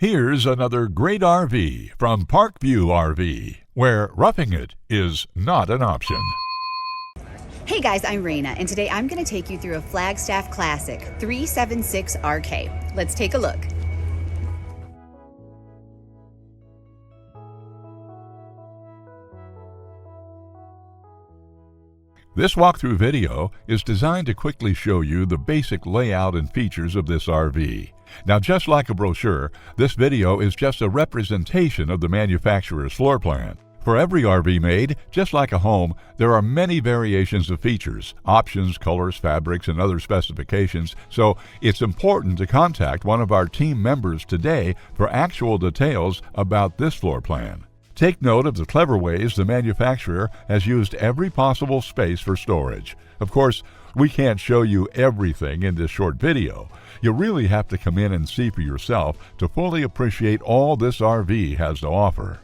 Here's another great RV from Parkview RV, where roughing it is not an option. Hey guys, I'm Raina, and today I'm going to take you through a Flagstaff Classic-376RK. Let's take a look. This walkthrough video is designed to quickly show you the basic layout and features of this RV. Now, just like a brochure, this video is just a representation of the manufacturer's floor plan. For every RV made, just like a home, there are many variations of features, options, colors, fabrics, and other specifications, so it's important to contact one of our team members today for actual details about this floor plan. Take note of the clever ways the manufacturer has used every possible space for storage. Of course, we can't show you everything in this short video. You really have to come in and see for yourself to fully appreciate all this RV has to offer.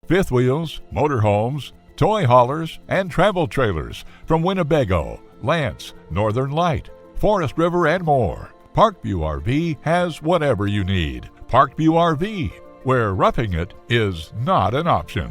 Fifth wheels, motorhomes, toy haulers, and travel trailers from Winnebago, Lance, Northern Light, Forest River, and more. Parkview RV has whatever you need. Parkview RV, where roughing it is not an option.